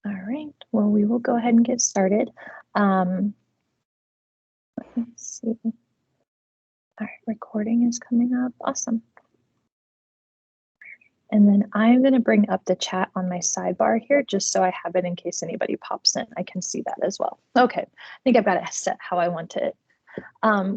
All right, well, we will go ahead and get started. Let me see. All right, recording is coming up. Awesome. And then I'm going to bring up the chat on my sidebar here, just so I have it in case anybody pops in. I can see that as well. Okay, I think I've got it set how I want it.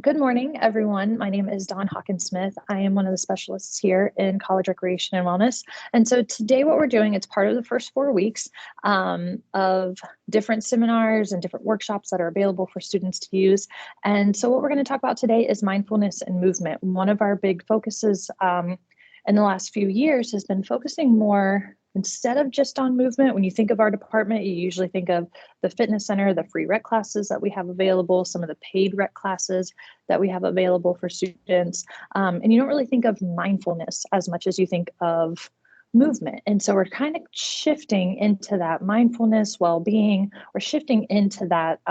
Good morning, everyone. My name is Dawn Hawkins-Smith. I am one of the specialists here in College Recreation and Wellness. And so today what we're doing, it's part of the first 4 weeks of different seminars and different workshops that are available for students to use. And so what we're going to talk about today is mindfulness and movement. One of our big focuses in the last few years has been focusing more, instead of just on movement. When you think of our department, you usually think of the fitness center, the free rec classes that we have available, some of the paid rec classes that we have available for students. And you don't really think of mindfulness as much as you think of movement. And so we're kind of shifting into that mindfulness, well-being, we're shifting into that,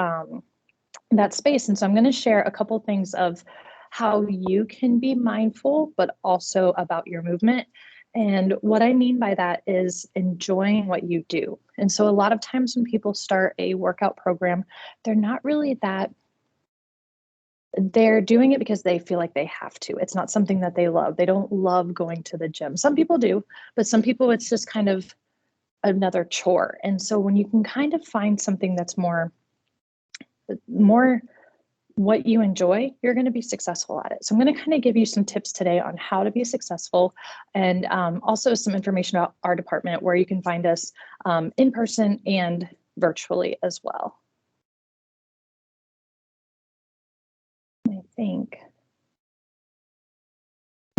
that space. And so I'm going to share a couple things of how you can be mindful, but also about your movement. And what I mean by that is enjoying what you do. And so a lot of times when people start a workout program, they're not really that, they're doing it because they feel like they have to. It's not something that they love. They don't love going to the gym. Some people do, but some people it's just kind of another chore. And so when you can kind of find something that's more what you enjoy, you're going to be successful at it. So I'm going to kind of give you some tips today on how to be successful, and also some information about our department where you can find us in person and virtually as well. I think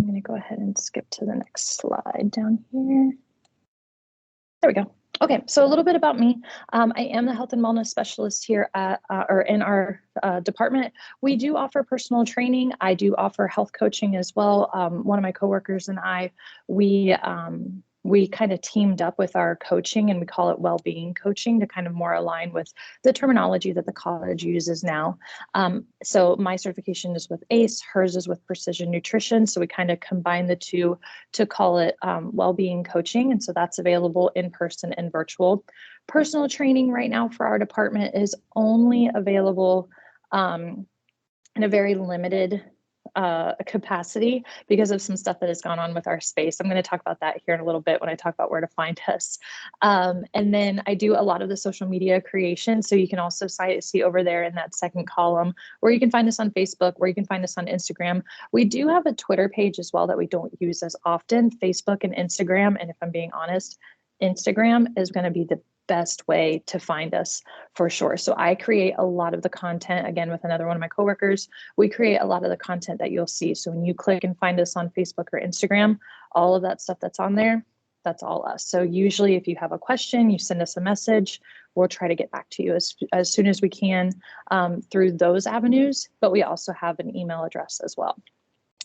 I'm going to go ahead and skip to the next slide down here. There we go. Okay, so a little bit about me. I am the health and wellness specialist here at, or in our department. We do offer personal training. I do offer health coaching as well. One of my coworkers and I, we kind of teamed up with our coaching, and we call it well-being coaching to kind of more align with the terminology that the college uses now. So my certification is with ACE, hers is with Precision Nutrition. So we kind of combine the two to call it well-being coaching. And so that's available in person and virtual. Personal training right now for our department is only available in a very limited capacity because of some stuff that has gone on with our space. I'm going to talk about that here in a little bit when I talk about where to find us. And then I do a lot of the social media creation. So you can also see over there in that second column where you can find us on Facebook, where you can find us on Instagram. We do have a Twitter page as well that we don't use as often, Facebook and Instagram. And if I'm being honest, Instagram is going to be the best way to find us for sure. So I create a lot of the content, again, with another one of my coworkers. We create a lot of the content that you'll see. So when you click and find us on Facebook or Instagram, all of that stuff that's on there, that's all us. So usually if you have a question, you send us a message, we'll try to get back to you as soon as we can through those avenues, but we also have an email address as well.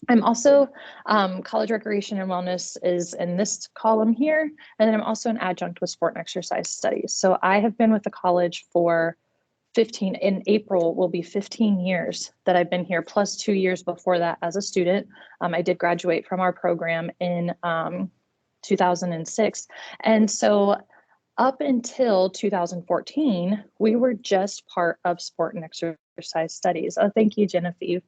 I'm also, College Recreation and Wellness is in this column here, and then I'm also an adjunct with Sport and Exercise Studies. So I have been with the college for in April will be 15 years that I've been here, plus 2 years before that as a student. I did graduate from our program in 2006. And so up until 2014, we were just part of Sport and Exercise Studies. Oh, thank you, Genevieve.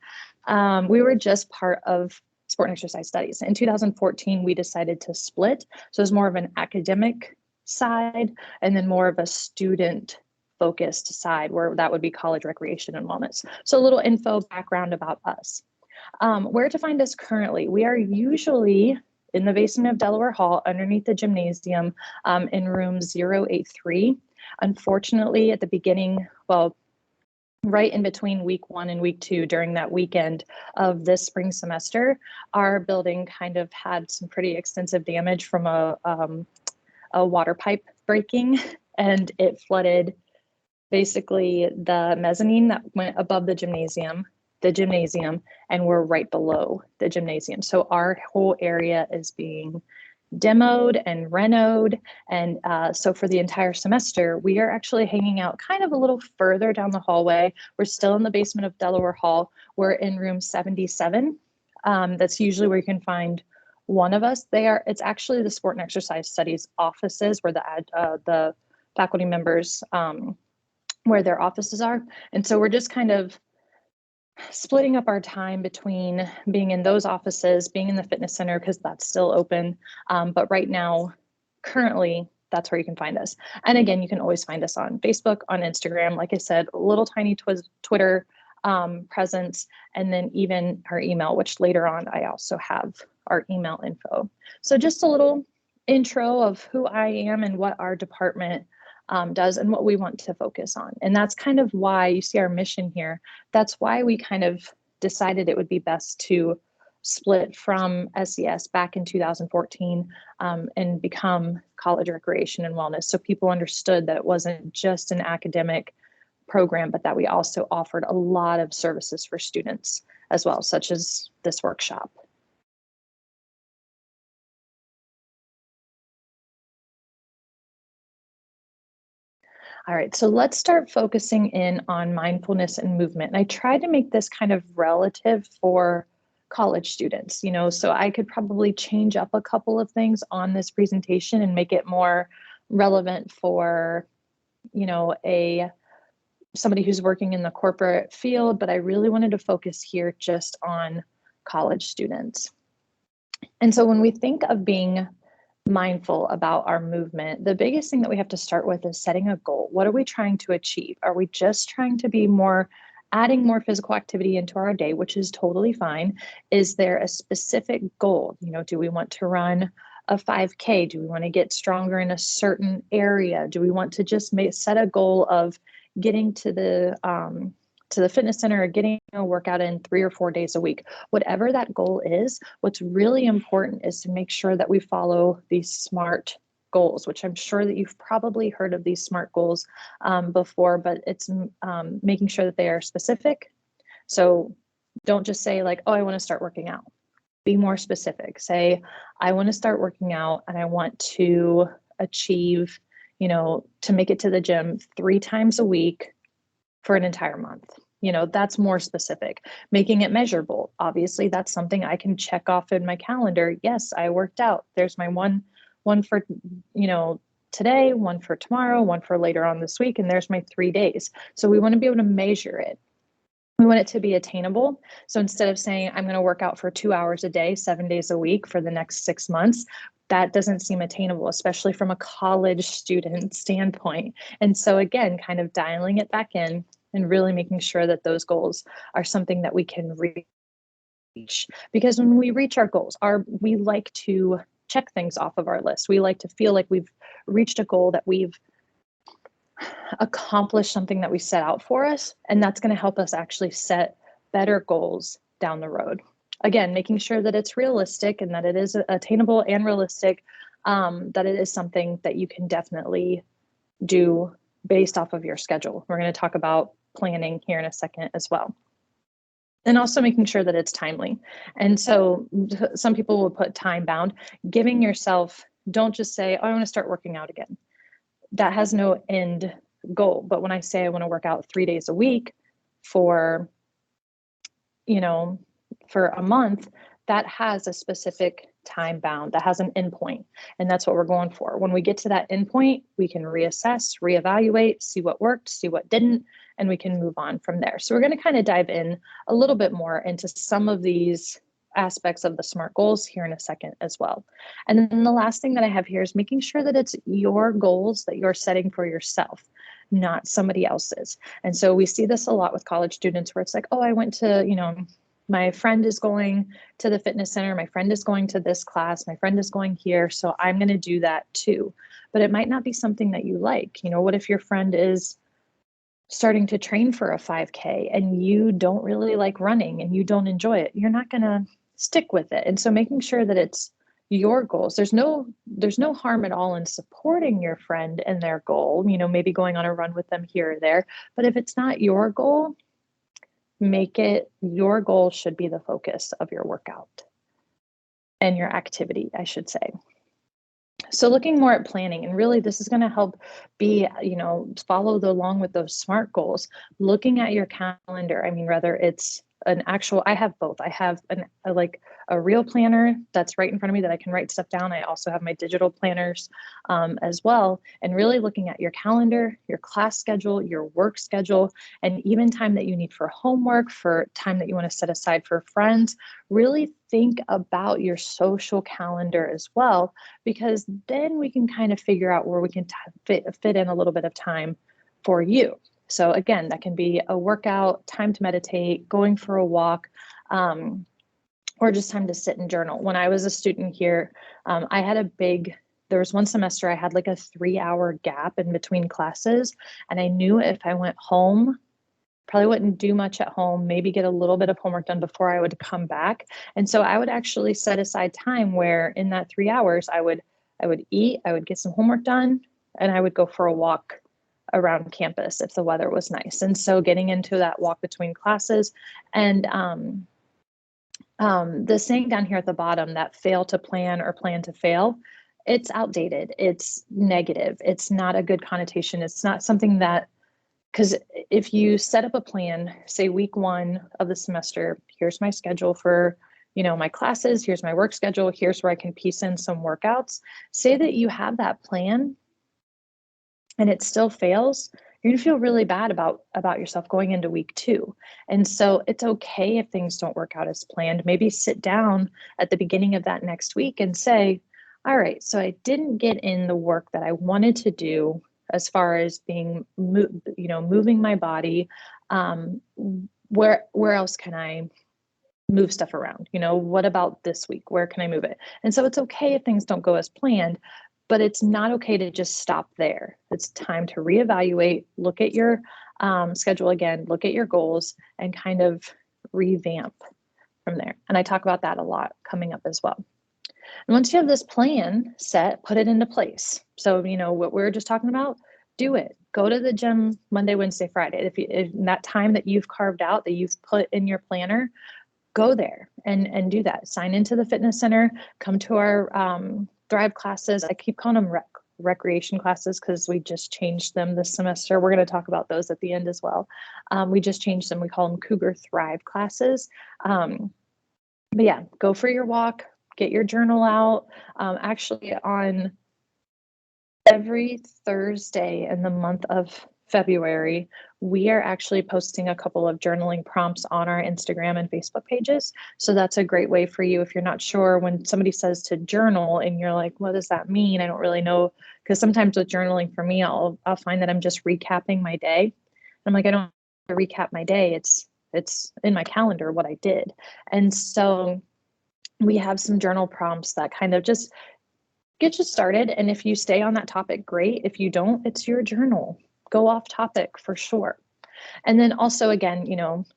We were just part of Sport and Exercise Studies. In 2014, we decided to split. So it was more of an academic side and then more of a student focused side where that would be College Recreation and Wellness. So a little info background about us. Where to find us currently? We are usually in the basement of Delaware Hall underneath the gymnasium in room 083. Unfortunately, at the beginning, well, right in between week 1 and week 2 during that weekend of this spring semester, our building kind of had some pretty extensive damage from a water pipe breaking, and it flooded basically the mezzanine that went above the gymnasium, and we're right below the gymnasium. So our whole area is being demoed and renoed. And so for the entire semester, we are actually hanging out kind of a little further down the hallway. We're still in the basement of Delaware Hall. We're in room 77. That's usually where you can find one of us. It's actually the Sport and Exercise Studies offices where the faculty members where their offices are. And so we're just kind of splitting up our time between being in those offices, being in the fitness center, because that's still open. But right now, currently, that's where you can find us. And again, you can always find us on Facebook, on Instagram, like I said, little tiny Twitter presence, and then even our email, which later on I also have our email info. So just a little intro of who I am and what our department does and what we want to focus on. And that's kind of why you see our mission here. That's why we kind of decided it would be best to split from SES back in 2014 and become College Recreation and Wellness. So people understood that it wasn't just an academic program, but that we also offered a lot of services for students as well, such as this workshop. All right, so let's start focusing in on mindfulness and movement. And I tried to make this kind of relative for college students, so I could probably change up a couple of things on this presentation and make it more relevant for, somebody who's working in the corporate field, but I really wanted to focus here just on college students. And so when we think of being mindful about our movement, the biggest thing that we have to start with is setting a goal. What are we trying to achieve? Are we just trying to be adding more physical activity into our day, which is totally fine? Is there a specific goal? Do we want to run a 5K? Do we want to get stronger in a certain area? Do we want to just set a goal of getting to the fitness center or getting a workout in 3 or 4 days a week? Whatever that goal is, what's really important is to make sure that we follow these SMART goals, which I'm sure that you've probably heard of these SMART goals before, but it's making sure that they are specific. So don't just say like, oh, I want to start working out. Be more specific. Say, I want to start working out and I want to achieve, to make it to the gym 3 times a week for an entire month. That's more specific. Making it measurable. Obviously, that's something I can check off in my calendar. Yes, I worked out. There's my one for, today, one for tomorrow, one for later on this week, and there's my 3 days. So we want to be able to measure it. We want it to be attainable. So instead of saying, I'm going to work out for 2 hours a day, 7 days a week for the next 6 months, that doesn't seem attainable, especially from a college student standpoint. And so again, kind of dialing it back in and really making sure that those goals are something that we can reach. Because when we reach our goals, we like to check things off of our list. We like to feel like we've reached a goal, that we've accomplish something that we set out for us, and that's going to help us actually set better goals down the road. Again, making sure that it's realistic and that it is attainable and realistic, that it is something that you can definitely do based off of your schedule. We're going to talk about planning here in a second as well. And also making sure that it's timely. And so some people will put time bound. Giving yourself, don't just say, oh, I want to start working out again. That has no end goal. But when I say I want to work out 3 days a week for a month, that has a specific time bound, that has an endpoint. And that's what we're going for. When we get to that endpoint, we can reassess, reevaluate, see what worked, see what didn't, and we can move on from there. So we're going to kind of dive in a little bit more into some of these aspects of the SMART goals here in a second as well. And then the last thing that I have here is making sure that it's your goals that you're setting for yourself, not somebody else's. And so we see this a lot with college students where it's like, oh, I went to, my friend is going to the fitness center, my friend is going to this class, my friend is going here, so I'm going to do that too. But it might not be something that you like. What if your friend is starting to train for a 5K and you don't really like running and you don't enjoy it? You're not going to stick with it. And so making sure that it's your goals. There's no harm at all in supporting your friend and their goal, maybe going on a run with them here or there. But if it's not your goal, make it your goal should be the focus of your workout and your activity, I should say. So looking more at planning, and really this is going to help be, follow along with those SMART goals, looking at your calendar. I mean, whether it's I have both. I have a real planner that's right in front of me that I can write stuff down. I also have my digital planners as well. And really looking at your calendar, your class schedule, your work schedule, and even time that you need for homework, for time that you want to set aside for friends. Really think about your social calendar as well, because then we can kind of figure out where we can fit in a little bit of time for you. So again, that can be a workout, time to meditate, going for a walk, or just time to sit and journal. When I was a student here, I had there was one semester I had like a 3-hour gap in between classes. And I knew if I went home, probably wouldn't do much at home, maybe get a little bit of homework done before I would come back. And so I would actually set aside time where in that 3 hours, I would eat, I would get some homework done, and I would go for a walk around campus if the weather was nice. And so getting into that walk between classes, and the saying down here at the bottom, that fail to plan or plan to fail, it's outdated. It's negative. It's not a good connotation. It's not something that, because if you set up a plan, say week 1 of the semester, here's my schedule for, my classes, here's my work schedule, here's where I can piece in some workouts. Say that you have that plan and it still fails, you're gonna feel really bad about yourself going into week 2. And so it's okay if things don't work out as planned. Maybe sit down at the beginning of that next week and say, all right, so I didn't get in the work that I wanted to do as far as moving my body. Where else can I move stuff around? What about this week? Where can I move it? And so it's okay if things don't go as planned, but it's not okay to just stop there. It's time to reevaluate, look at your schedule again, look at your goals, and kind of revamp from there. And I talk about that a lot coming up as well. And once you have this plan set, put it into place. So, what we were just talking about, do it. Go to the gym Monday, Wednesday, Friday. If that time that you've carved out, that you've put in your planner, go there and do that. Sign into the fitness center, come to our Thrive classes. I keep calling them recreation classes because we just changed them this semester. We're going to talk about those at the end as well. We just changed them. We call them Cougar Thrive classes. But yeah, go for your walk, get your journal out. Actually, on every Thursday in the month of February, we are actually posting a couple of journaling prompts on our Instagram and Facebook pages. So that's a great way for you if you're not sure when somebody says to journal and you're like, what does that mean? I don't really know. Because sometimes with journaling for me, I'll find that I'm just recapping my day. I'm like, I don't recap my day. It's in my calendar what I did. And so we have some journal prompts that kind of just get you started. And if you stay on that topic, great. If you don't, it's your journal. Go off topic for sure. And then also, again,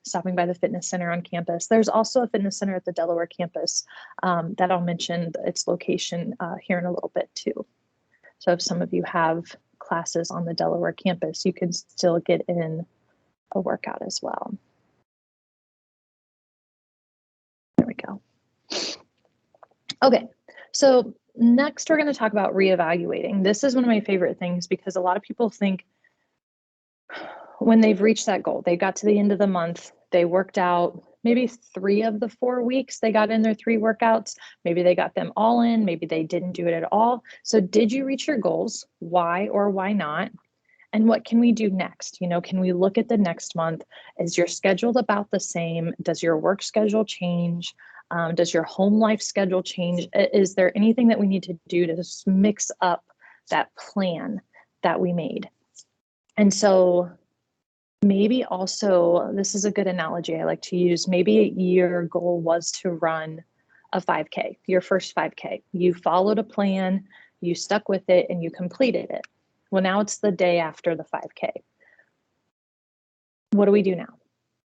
stopping by the fitness center on campus. There's also a fitness center at the Delaware campus that I'll mention its location here in a little bit too. So if some of you have classes on the Delaware campus, you can still get in a workout as well. There we go. Okay, so next we're going to talk about reevaluating. This is one of my favorite things because a lot of people think when they've reached that goal, they got to the end of the month, they worked out maybe 3 of the 4 weeks, they got in their 3 workouts. Maybe they got them all in, maybe they didn't do it at all. So did you reach your goals? Why or why not? And what can we do next? Can we look at the next month? Is your schedule about the same? Does your work schedule change? Does your home life schedule change? Is there anything that we need to do to just mix up that plan that we made? And so maybe also, this is a good analogy I like to use. Maybe your goal was to run a 5K, your first 5K. You followed a plan, you stuck with it, and you completed it. Well, now it's the day after the 5K. What do we do now?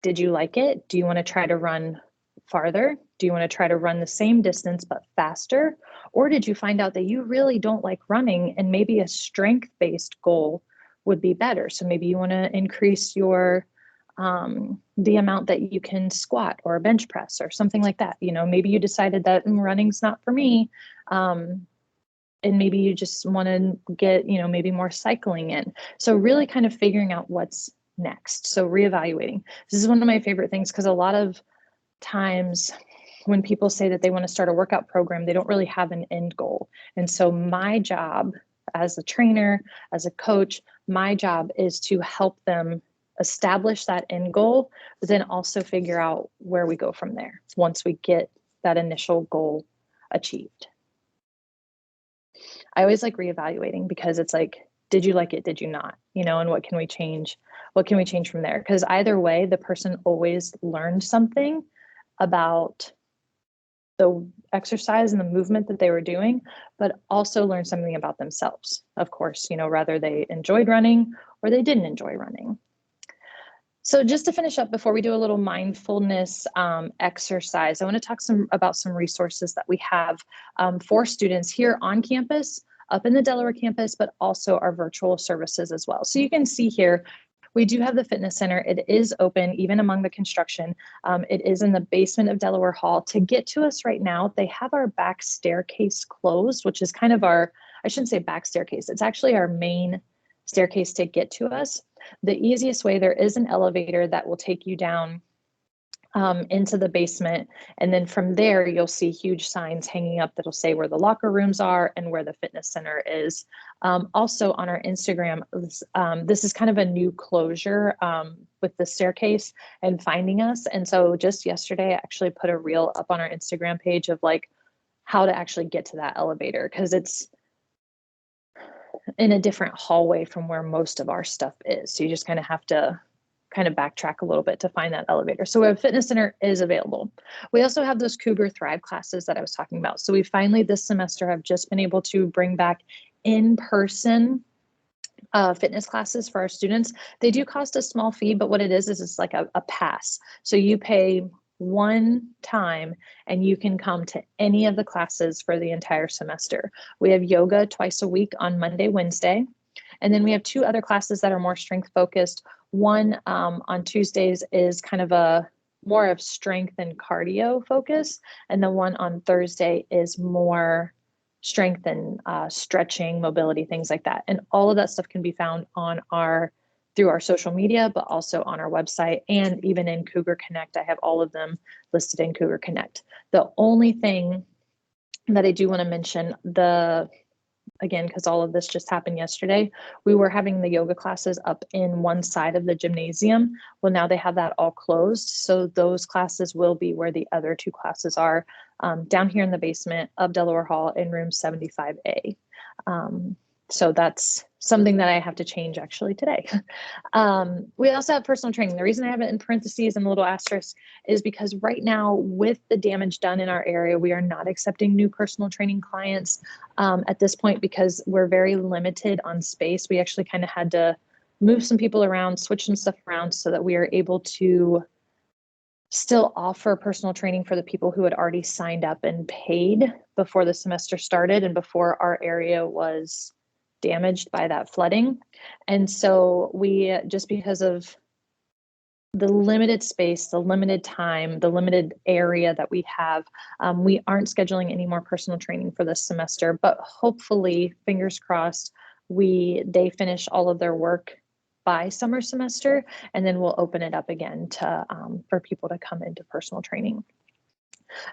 Did you like it? Do you want to try to run farther? Do you want to try to run the same distance but faster? Or did you find out that you really don't like running and maybe a strength-based goal would be better? So maybe you want to increase your the amount that you can squat or bench press or something like that. Maybe you decided that running's not for me. And maybe you just want to get, maybe more cycling in. So really kind of figuring out what's next? So reevaluating. This is one of my favorite things because a lot of times when people say that they want to start a workout program, they don't really have an end goal. And so my job as a trainer, as a coach, my job is to help them establish that end goal, but then also figure out where we go from there once we get that initial goal achieved. I always like reevaluating because it's like, did you like it? Did you not? And what can we change? What can we change from there? Because either way, the person always learned something about the exercise and the movement that they were doing, but also learned something about themselves. Of course, whether they enjoyed running or they didn't enjoy running. So just to finish up, before we do a little mindfulness exercise, I want to talk about some resources that we have for students here on campus, up in the Delaware campus, but also our virtual services as well. So you can see here, we do have the fitness center. It is open even among the construction. It is in the basement of Delaware Hall. To get to us right now, they have our back staircase closed, which is kind of I shouldn't say back staircase. It's actually our main staircase to get to us. The easiest way, there is an elevator that will take you down into the basement. And then from there, you'll see huge signs hanging up that'll say where the locker rooms are and where the fitness center is. Also on our Instagram, this is kind of a new closure with the staircase and finding us. And so just yesterday, I actually put a reel up on our Instagram page of like how to actually get to that elevator, because it's in a different hallway from where most of our stuff is. So you just kind of have to backtrack a little bit to find that elevator. So a fitness center is available. We also have those Cougar Thrive classes that I was talking about. So we finally this semester have just been able to bring back in-person fitness classes for our students. They do cost a small fee, but what it is it's like a pass. So you pay one time and you can come to any of the classes for the entire semester. We have yoga twice a week on Monday, Wednesday. And then we have two other classes that are more strength focused. One on Tuesdays is kind of a more of strength and cardio focus. And the one on Thursday is more strength and stretching, mobility, things like that. And all of that stuff can be found on through our social media, but also on our website and even in Cougar Connect. I have all of them listed in Cougar Connect. The only thing that I do want to mention, again, because all of this just happened yesterday, we were having the yoga classes up in one side of the gymnasium. Well, now they have that all closed. So those classes will be where the other two classes are, down here in the basement of Delaware Hall in room 75A. So that's something that I have to change actually today. We also have personal training. The reason I have it in parentheses and a little asterisk is because right now, with the damage done in our area, we are not accepting new personal training clients at this point because we're very limited on space. We actually kind of had to move some people around, switch some stuff around so that we are able to still offer personal training for the people who had already signed up and paid before the semester started and before our area was damaged by that flooding. And so we, just because of the limited space, the limited time, the limited area that we have, we aren't scheduling any more personal training for this semester, but hopefully, fingers crossed, they finish all of their work by summer semester, and then we'll open it up again for people to come into personal training.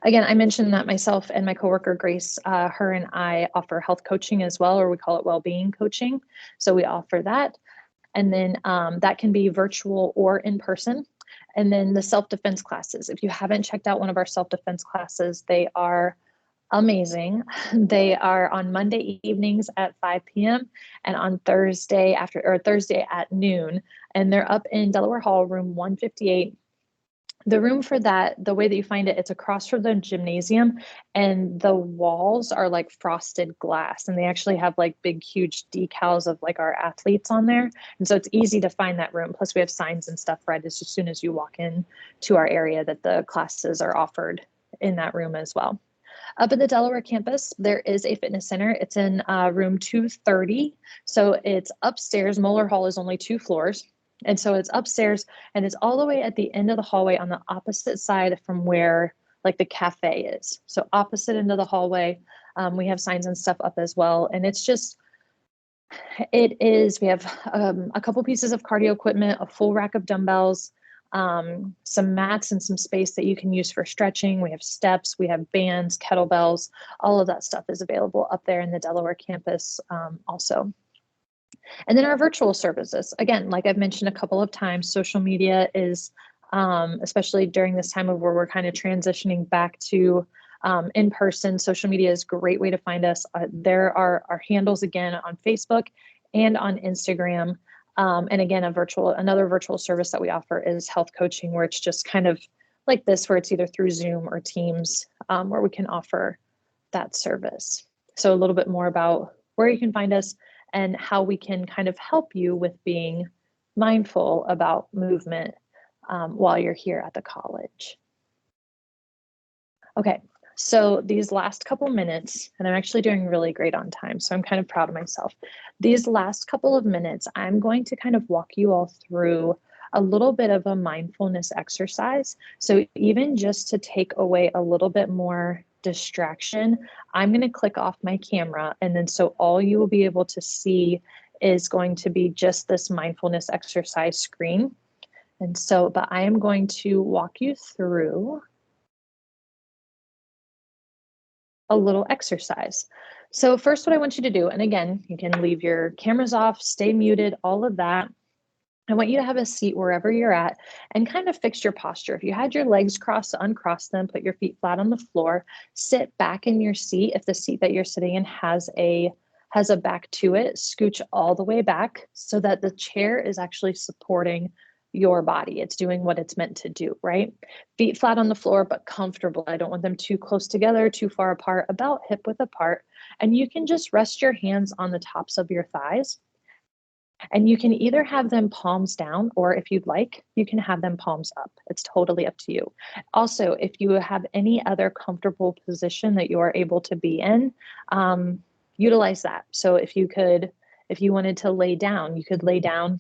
Again, I mentioned that myself and my coworker Grace, her and I offer health coaching as well, or we call it well-being coaching. So we offer that. And then that can be virtual or in person. And then the self-defense classes. If you haven't checked out one of our self-defense classes, they are amazing. They are on Monday evenings at 5 p.m. and on Thursday at noon. And they're up in Delaware Hall, room 158. The room for that, the way that you find it, it's across from the gymnasium and the walls are like frosted glass and they actually have like big, huge decals of like our athletes on there. And so it's easy to find that room. Plus we have signs and stuff right as soon as you walk in to our area that the classes are offered in that room as well. Up at the Delaware campus, there is a fitness center. It's in room 230. So it's upstairs. Moeller Hall is only 2 floors. And so it's upstairs and it's all the way at the end of the hallway on the opposite side from where like the cafe is. So opposite end of the hallway, we have signs and stuff up as well. And it's just We have a couple pieces of cardio equipment, a full rack of dumbbells, some mats and some space that you can use for stretching. We have steps, we have bands, kettlebells, all of that stuff is available up there in the Delaware campus also. And then our virtual services, again, like I've mentioned a couple of times, social media is, especially during this time of where we're kind of transitioning back to in person, social media is a great way to find us. There are our handles again on Facebook and on Instagram. And again, another virtual service that we offer is health coaching, where it's just kind of like this, where it's either through Zoom or Teams, where we can offer that service. So a little bit more about where you can find us and how we can kind of help you with being mindful about movement while you're here at the college. Okay, so these last couple minutes, and I'm actually doing really great on time, so I'm kind of proud of myself. These last couple of minutes, I'm going to kind of walk you all through a little bit of a mindfulness exercise. So even just to take away a little bit more distraction, I'm going to click off my camera, and then so all you will be able to see is going to be just this mindfulness exercise screen. And so, but I am going to walk you through a little exercise. So first, what I want you to do, and again, you can leave your cameras off, stay muted, all of that. I want you to have a seat wherever you're at and kind of fix your posture. If you had your legs crossed, uncross them, put your feet flat on the floor, sit back in your seat. If the seat that you're sitting in has a back to it, scooch all the way back so that the chair is actually supporting your body. It's doing what it's meant to do, right? Feet flat on the floor, but comfortable. I don't want them too close together, too far apart, about hip width apart. And you can just rest your hands on the tops of your thighs. And you can either have them palms down, or if you'd like, you can have them palms up. It's totally up to you. Also, if you have any other comfortable position that you are able to be in, utilize that. So if you wanted to lay down, you could lay down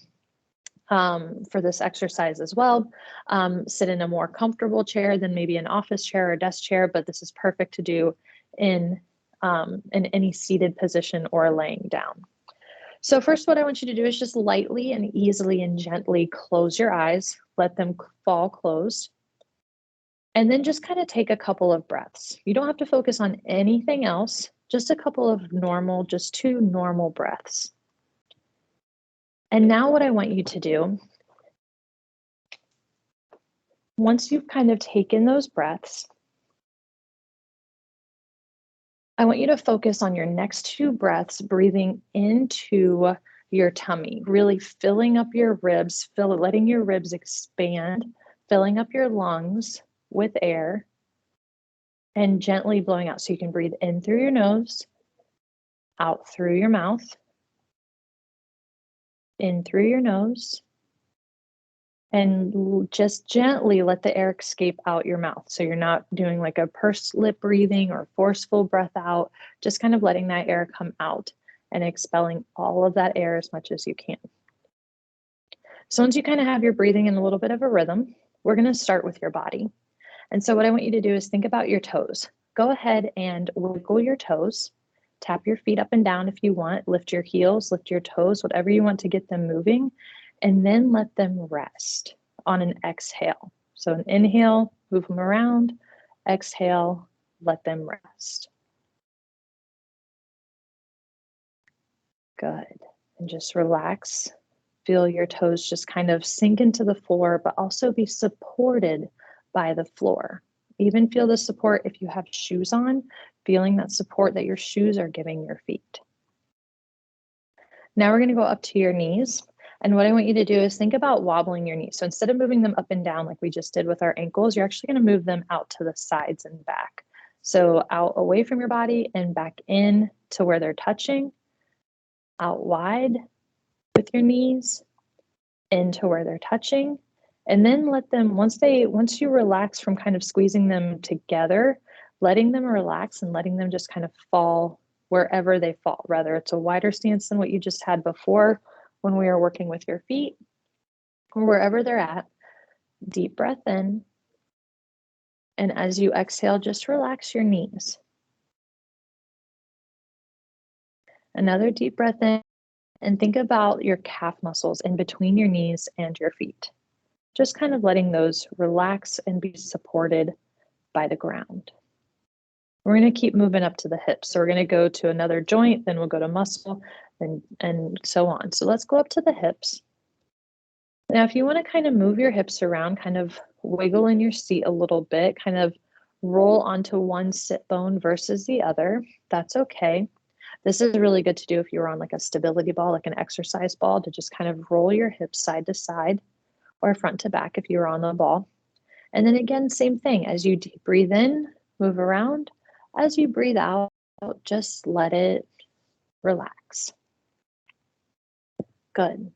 for this exercise as well. Sit in a more comfortable chair than maybe an office chair or desk chair, but this is perfect to do in any seated position or laying down. So first, what I want you to do is just lightly and easily and gently close your eyes, let them fall closed, and then just kind of take a couple of breaths. You don't have to focus on anything else, just a couple of normal, just 2 normal breaths. And now what I want you to do, once you've kind of taken those breaths, I want you to focus on your next 2 breaths, breathing into your tummy, really filling up your ribs, letting your ribs expand, filling up your lungs with air, and gently blowing out. So you can breathe in through your nose, out through your mouth, in through your nose, and just gently let the air escape out your mouth. So you're not doing like a pursed lip breathing or forceful breath out, just kind of letting that air come out and expelling all of that air as much as you can. So once you kind of have your breathing in a little bit of a rhythm, we're going to start with your body. And so what I want you to do is think about your toes. Go ahead and wiggle your toes. Tap your feet up and down if you want. Lift your heels, lift your toes, whatever you want to get them moving. And then let them rest on an exhale. So an inhale, move them around. Exhale, let them rest. Good. And just relax. Feel your toes just kind of sink into the floor, but also be supported by the floor. Even feel the support if you have shoes on, feeling that support that your shoes are giving your feet. Now we're going to go up to your knees. And what I want you to do is think about wobbling your knees. So instead of moving them up and down like we just did with our ankles, you're actually going to move them out to the sides and back. So out away from your body and back in to where they're touching, out wide with your knees, into where they're touching, and then let them, once you relax from kind of squeezing them together, letting them relax and letting them just kind of fall wherever they fall, whether it's a wider stance than what you just had before when we were working with your feet, or wherever they're at. Deep breath in, and as you exhale, just relax your knees. Another deep breath in, And think about your calf muscles in between your knees and your feet. Just kind of letting those relax and be supported by the ground. We're going to keep moving up to the hips. So we're going to go to another joint, then we'll go to muscle, and so on. So let's go up to the hips. Now, if you want to kind of move your hips around, kind of wiggle in your seat a little bit, kind of roll onto one sit bone versus the other, that's okay. This is really good to do if you're on like a stability ball, like an exercise ball, to just kind of roll your hips side to side or front to back if you're on the ball. And then again, same thing. As you deep breathe in, move around. As you breathe out, just let it relax. Good.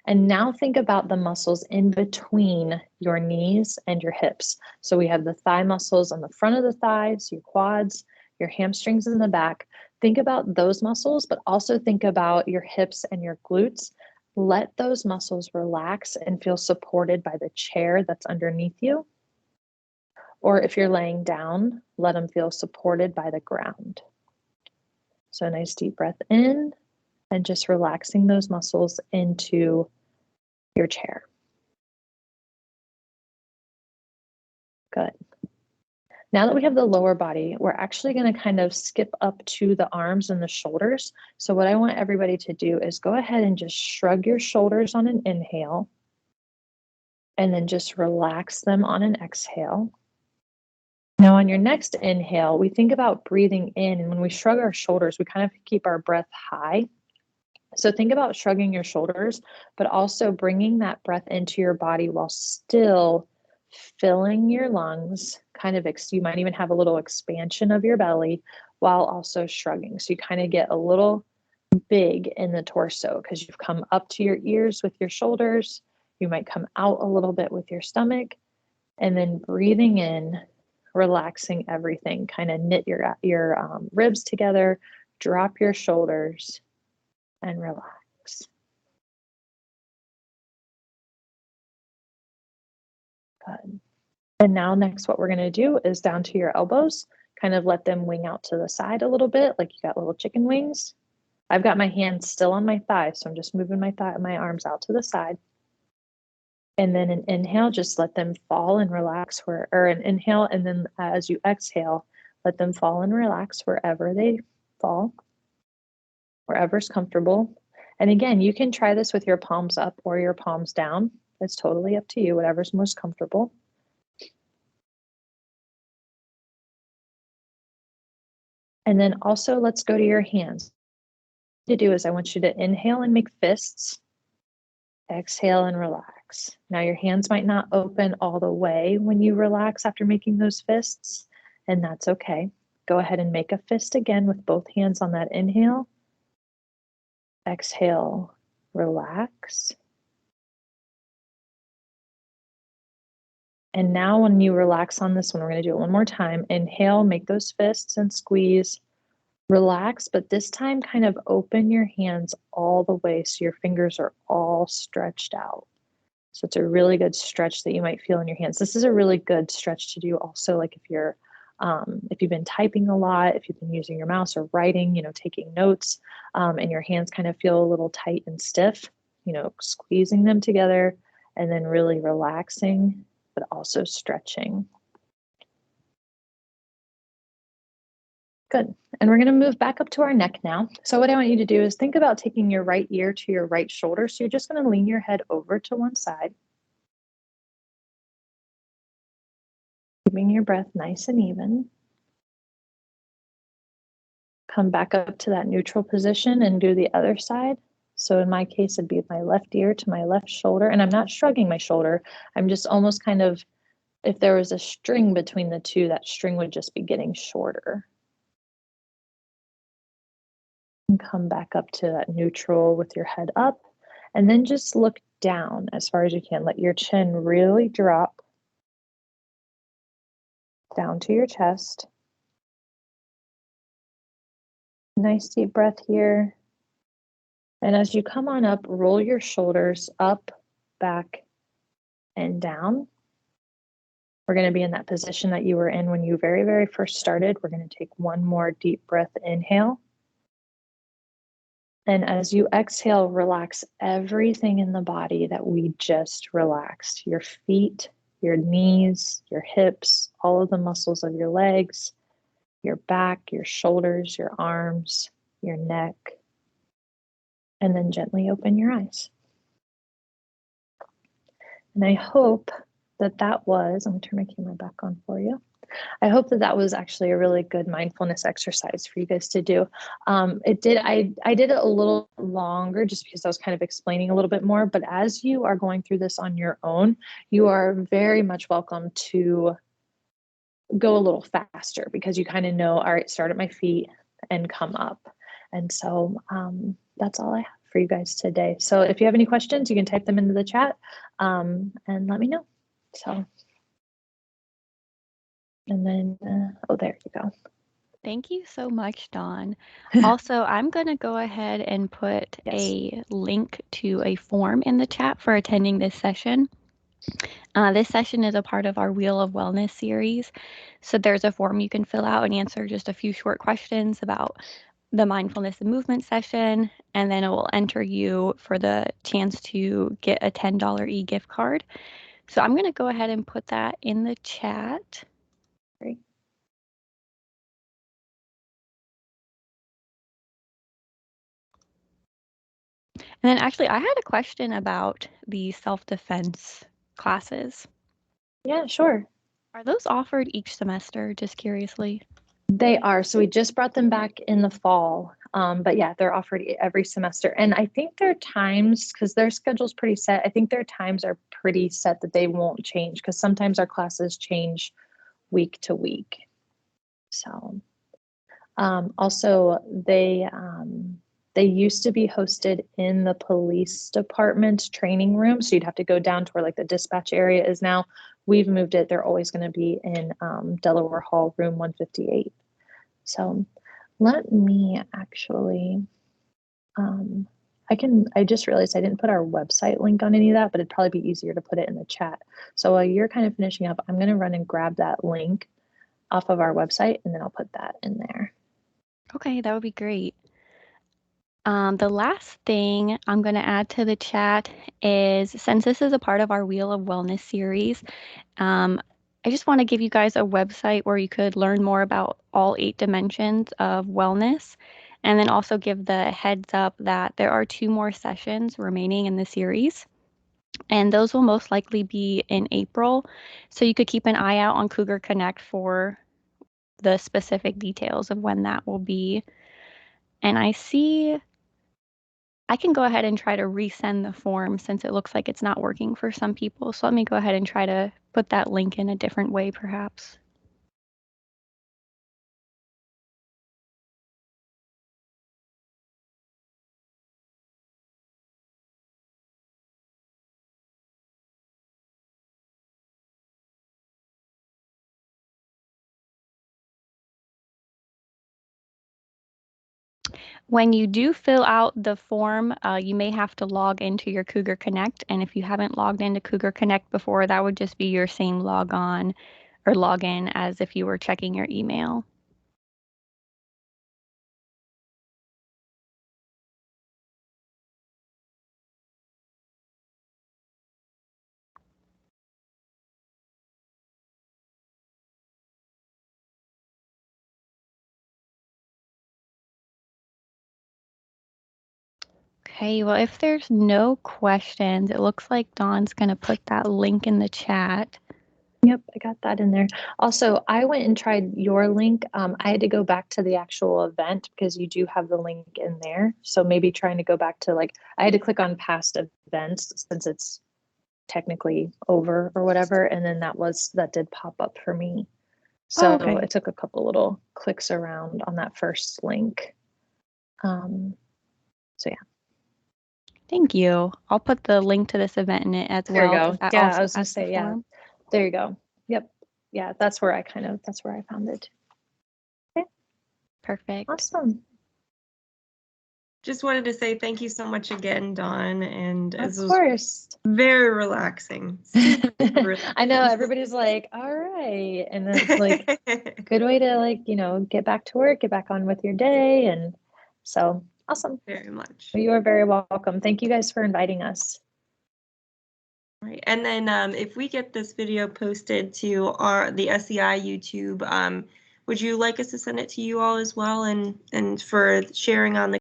And now think about the muscles in between your knees and your hips. So we have the thigh muscles on the front of the thighs, your quads, your hamstrings in the back. Think about those muscles, but also think about your hips and your glutes. Let those muscles relax and feel supported by the chair that's underneath you. Or if you're laying down, let them feel supported by the ground. So a nice deep breath in and just relaxing those muscles into your chair. Good. Now that we have the lower body, we're actually going to kind of skip up to the arms and the shoulders. So what I want everybody to do is go ahead and just shrug your shoulders on an inhale, and then just relax them on an exhale. Now on your next inhale, we think about breathing in, and when we shrug our shoulders, we kind of keep our breath high. So think about shrugging your shoulders, but also bringing that breath into your body while still filling your lungs, kind of, you might even have a little expansion of your belly while also shrugging. So you kind of get a little big in the torso because you've come up to your ears with your shoulders. You might come out a little bit with your stomach, and then breathing in, relaxing everything, kind of knit your ribs together, drop your shoulders, and relax. Good. And now next, what we're going to do is down to your elbows, kind of let them wing out to the side a little bit, like you got little chicken wings. I've got my hands still on my thighs, so I'm just moving my arms out to the side. And then an inhale, just let them fall and relax or an inhale. And then as you exhale, let them fall and relax wherever they fall, wherever's comfortable. And again, you can try this with your palms up or your palms down. It's totally up to you, whatever's most comfortable. And then also let's go to your hands. What to do is I want you to inhale and make fists, exhale and relax. Now your hands might not open all the way when you relax after making those fists, and that's okay. Go ahead and make a fist again with both hands on that inhale. Exhale, relax. And now when you relax on this one, we're going to do it one more time. Inhale, make those fists and squeeze. Relax, but this time kind of open your hands all the way so your fingers are all stretched out. So it's a really good stretch that you might feel in your hands. This is a really good stretch to do also, like if you've been typing a lot, if you've been using your mouse or writing, taking notes, and your hands kind of feel a little tight and stiff, squeezing them together and then really relaxing, but also stretching. Good. And we're going to move back up to our neck now. So what I want you to do is think about taking your right ear to your right shoulder. So you're just going to lean your head over to one side, keeping your breath nice and even. Come back up to that neutral position and do the other side. So in my case, it'd be my left ear to my left shoulder. And I'm not shrugging my shoulder. I'm just almost kind of, if there was a string between the two, that string would just be getting shorter. And come back up to that neutral with your head up. And then just look down as far as you can. Let your chin really drop down to your chest. Nice deep breath here. And as you come on up, roll your shoulders up, back, and down. We're going to be in that position that you were in when you very, very first started. We're going to take one more deep breath inhale. And as you exhale, relax everything in the body that we just relaxed. Your feet, your knees, your hips, all of the muscles of your legs, your back, your shoulders, your arms, your neck. And then gently open your eyes. And I hope that that was, I'm going to turn my camera back on for you. I hope that that was actually a really good mindfulness exercise for you guys to do. I did it a little longer just because I was kind of explaining a little bit more, but as you are going through this on your own, you are very much welcome to go a little faster because you kind of know, all right, start at my feet and come up. And so that's all I have for you guys today. So if you have any questions, you can type them into the chat and let me know. So, and then, oh, there you go. Thank you so much, Dawn. Also, I'm going to go ahead and put a link to a form in the chat for attending this session. This session is a part of our Wheel of Wellness series. So there's a form you can fill out and answer just a few short questions about the mindfulness and movement session, and then it will enter you for the chance to get a $10 e-gift card. So I'm going to go ahead and put that in the chat. Great. And then actually, I had a question about the self-defense classes. Yeah, sure. Are those offered each semester, just curiously? They are. So we just brought them back in the fall. But yeah, they're offered every semester. And I think their times, because their schedule's pretty set, I think their times are pretty set that they won't change because sometimes our classes change week to week. So also they used to be hosted in the police department training room. So you'd have to go down to where like the dispatch area is now. We've moved it. They're always going to be in Delaware Hall, room 158. So let me actually, I just realized I didn't put our website link on any of that, but it'd probably be easier to put it in the chat. So while you're kind of finishing up, I'm going to run and grab that link off of our website, and then I'll put that in there. Okay, that would be great. The last thing I'm going to add to the chat is, since this is a part of our Wheel of Wellness series, I just want to give you guys a website where you could learn more about all 8 dimensions of wellness, and then also give the heads up that there are 2 more sessions remaining in the series, and those will most likely be in April. So you could keep an eye out on Cougar Connect for the specific details of when that will be. And I see I can go ahead and try to resend the form since it looks like it's not working for some people. So let me go ahead and try to put that link in a different way, perhaps. When you do fill out the form, you may have to log into your Cougar Connect. And if you haven't logged into Cougar Connect before, that would just be your same log on or login as if you were checking your email. Okay, well, if there's no questions, it looks like Dawn's going to put that link in the chat. Yep, I got that in there. Also, I went and tried your link. I had to go back to the actual event because you do have the link in there. So maybe trying to go back to I had to click on past events since it's technically over or whatever. And then that did pop up for me. So okay. It took a couple little clicks around on that first link. So yeah. Thank you. I'll put the link to this event in it as There you well. go. That Yeah, also I was gonna has the say, yeah. form. There you go. Yep. Yeah, that's where I found it. Okay. Perfect. Awesome. Just wanted to say thank you so much again, Dawn. And Of course. Very relaxing. I know everybody's like, all right. And it's like good way to get back to work, get back on with your day. And so Awesome. very much. Well, you are very welcome. Thank you guys for inviting us. Right, and then if we get this video posted to the SEI YouTube, would you like us to send it to you all as well, and for sharing on the